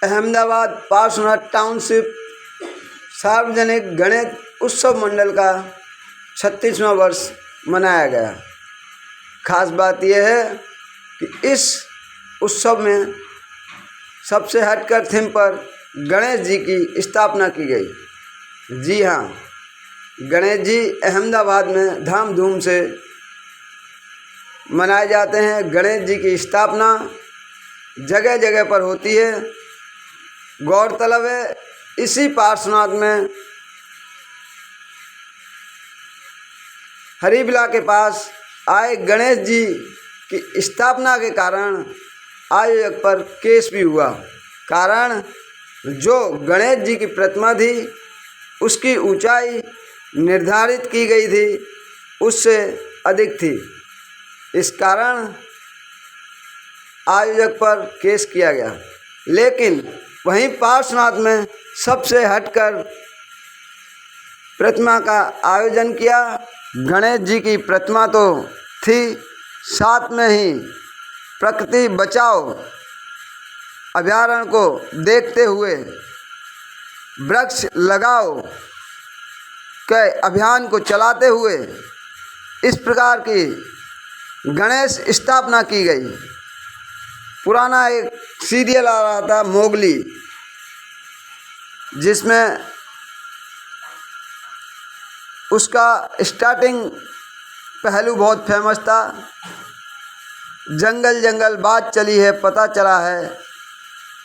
Ahmedabad Parshvanath township सार्वजनिक गणेश उत्सव मंडल का 36वां वर्ष मनाया गया। खास बात यह है कि इस उत्सव में सबसे हटकर थीम पर गणेश जी की स्थापना की गई। जी हाँ, गणेश जी अहमदाबाद में धाम-धूम से मनाए जाते हैं। गणेश जी की स्थापना जगह जगह पर होती है। गौरतलब है, इसी पार्श्वनाथ में हरिबिला के पास आए गणेश जी की स्थापना के कारण आयोजक पर केस भी हुआ। कारण जो गणेश जी की प्रतिमा थी उसकी ऊंचाई निर्धारित की गई थी उससे अधिक थी। इस कारण आयोजक पर केस किया गया। लेकिन वहीं पार्श्वनाथ में सबसे हटकर प्रतिमा का आयोजन किया। गणेश जी की प्रतिमा तो थी, साथ में ही प्रकृति बचाओ अभयारण्य को देखते हुए वृक्ष लगाओ के अभियान को चलाते हुए इस प्रकार की गणेश स्थापना की गई। पुराना एक सीरियल आ रहा था मोगली, जिसमें उसका स्टार्टिंग पहलू बहुत फेमस था। जंगल जंगल बात चली है, पता चला है,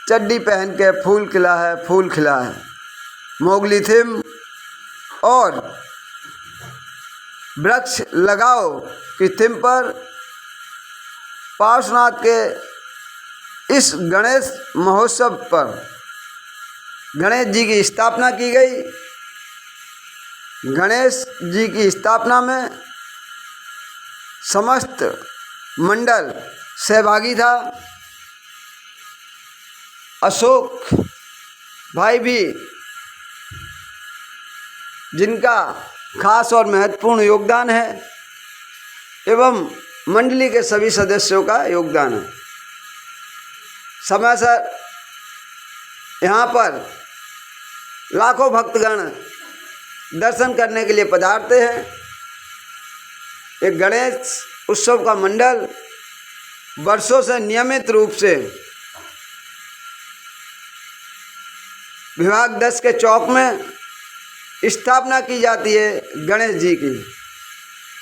चड्डी पहन के फूल खिला है, फूल खिला है। मोगली थीम और वृक्ष लगाओ की थीम पर पार्श्वनाथ के इस गणेश महोत्सव पर गणेश जी की स्थापना की गई। गणेश जी की स्थापना में समस्त मंडल सहभागी था। अशोक भाई भी, जिनका खास और महत्वपूर्ण योगदान है, एवं मंडली के सभी सदस्यों का योगदान है। समय से यहाँ पर लाखों भक्तगण दर्शन करने के लिए पधारते हैं। एक गणेश उत्सव का मंडल वर्षों से नियमित रूप से विभाग 10 के चौक में स्थापना की जाती है गणेश जी की।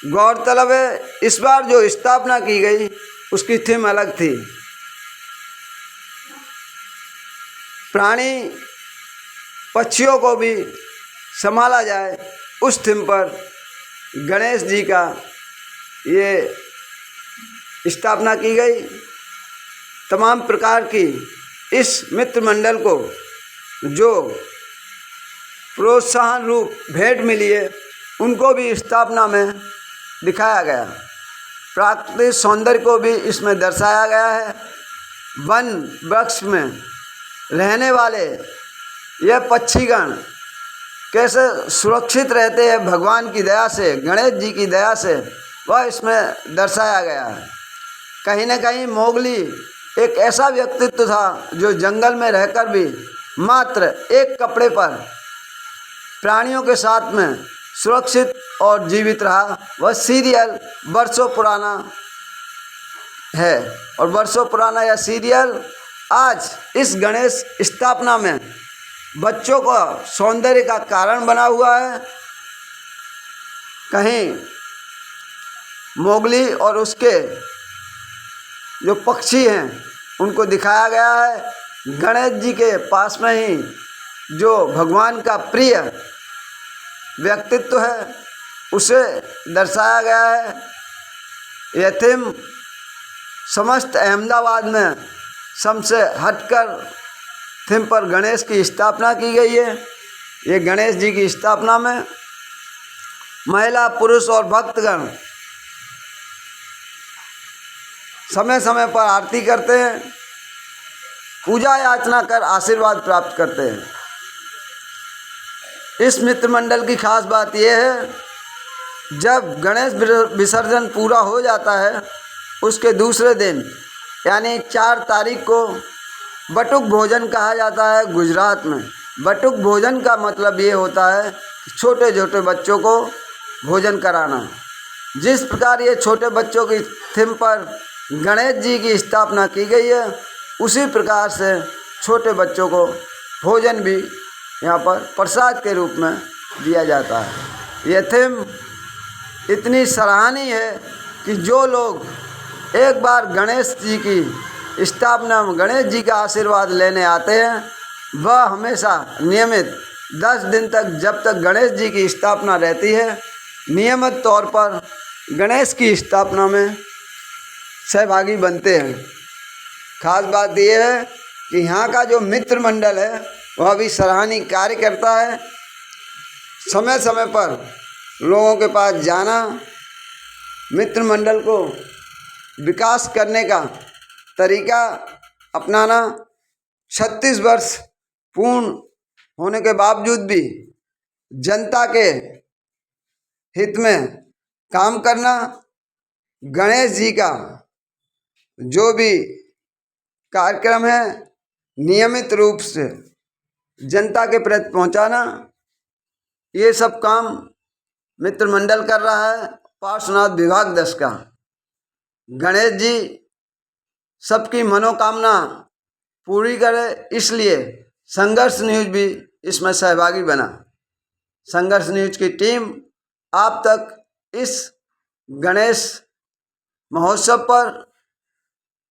गौरतलब है, इस बार जो स्थापना की गई उसकी थीम अलग थी। प्राणी पक्षियों को भी संभाला जाए, उस थीम पर गणेश जी का ये स्थापना की गई। तमाम प्रकार की इस मित्र मंडल को जो प्रोत्साहन रूप भेंट मिली है उनको भी स्थापना में दिखाया गया। प्राकृतिक सौंदर्य को भी इसमें दर्शाया गया है। वन वृक्ष में रहने वाले यह पक्षीगण कैसे सुरक्षित रहते हैं भगवान की दया से, गणेश जी की दया से, वह इसमें दर्शाया गया है। कहीं न कहीं मोगली एक ऐसा व्यक्तित्व था जो जंगल में रहकर भी मात्र एक कपड़े पर प्राणियों के साथ में सुरक्षित और जीवित रहा। वह सीरियल वर्षों पुराना है और वर्षों पुराना यह सीरियल आज इस गणेश स्थापना में बच्चों को सौंदर्य का कारण बना हुआ है। कहीं मोगली और उसके जो पक्षी हैं उनको दिखाया गया है। गणेश जी के पास में ही जो भगवान का प्रिय व्यक्तित्व है उसे दर्शाया गया है। यह थीम समस्त अहमदाबाद में सबसे हटकर थीम पर गणेश की स्थापना की गई है। ये गणेश जी की स्थापना में महिला, पुरुष और भक्तगण समय समय पर आरती करते हैं, पूजा याचना कर आशीर्वाद प्राप्त करते हैं। इस मित्र मंडल की खास बात यह है, जब गणेश विसर्जन पूरा हो जाता है उसके दूसरे दिन यानी 4 तारीख को बटुक भोजन कहा जाता है गुजरात में। बटुक भोजन का मतलब ये होता है कि छोटे छोटे बच्चों को भोजन कराना। जिस प्रकार ये छोटे बच्चों की थीम पर गणेश जी की स्थापना की गई है, उसी प्रकार से छोटे बच्चों को भोजन भी यहाँ पर प्रसाद के रूप में दिया जाता है। यह थीम इतनी सराहनीय है कि जो लोग एक बार गणेश जी की स्थापना में गणेश जी का आशीर्वाद लेने आते हैं, वह हमेशा नियमित 10 दिन तक, जब तक गणेश जी की स्थापना रहती है, नियमित तौर पर गणेश की स्थापना में सहभागी बनते हैं। खास बात यह है कि यहाँ का जो मित्र मंडल है वह भी सराहनीय कार्य करता है। समय समय पर लोगों के पास जाना, मित्र मंडल को विकास करने का तरीका अपनाना, 36 वर्ष पूर्ण होने के बावजूद भी जनता के हित में काम करना, गणेश जी का जो भी कार्यक्रम है नियमित रूप से जनता के प्रति पहुंचाना, ये सब काम मित्र मंडल कर रहा है। पार्श्वनाथ विभाग 10 का गणेश जी सबकी मनोकामना पूरी करे, इसलिए संघर्ष न्यूज भी इसमें सहभागी बना। संघर्ष न्यूज की टीम आप तक इस गणेश महोत्सव पर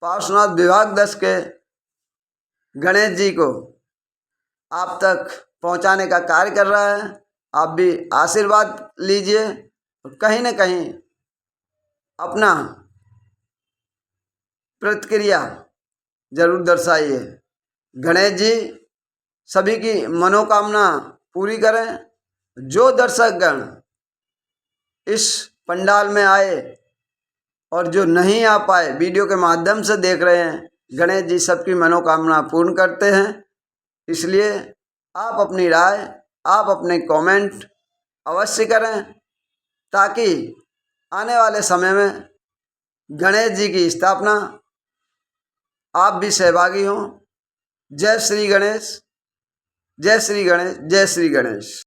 पार्श्वनाथ विभाग 10 के गणेश जी को आप तक पहुंचाने का कार्य कर रहा है। आप भी आशीर्वाद लीजिए और कहीं न कहीं अपना प्रतिक्रिया जरूर दर्शाइए। गणेश जी सभी की मनोकामना पूरी करें। जो दर्शकगण इस पंडाल में आए और जो नहीं आ पाए, वीडियो के माध्यम से देख रहे हैं, गणेश जी सबकी मनोकामना पूर्ण करते हैं। इसलिए आप अपनी राय, आप अपने कमेंट अवश्य करें, ताकि आने वाले समय में गणेश जी की स्थापना आप भी सहभागी हों। जय श्री गणेश, जय श्री गणेश, जय श्री गणेश।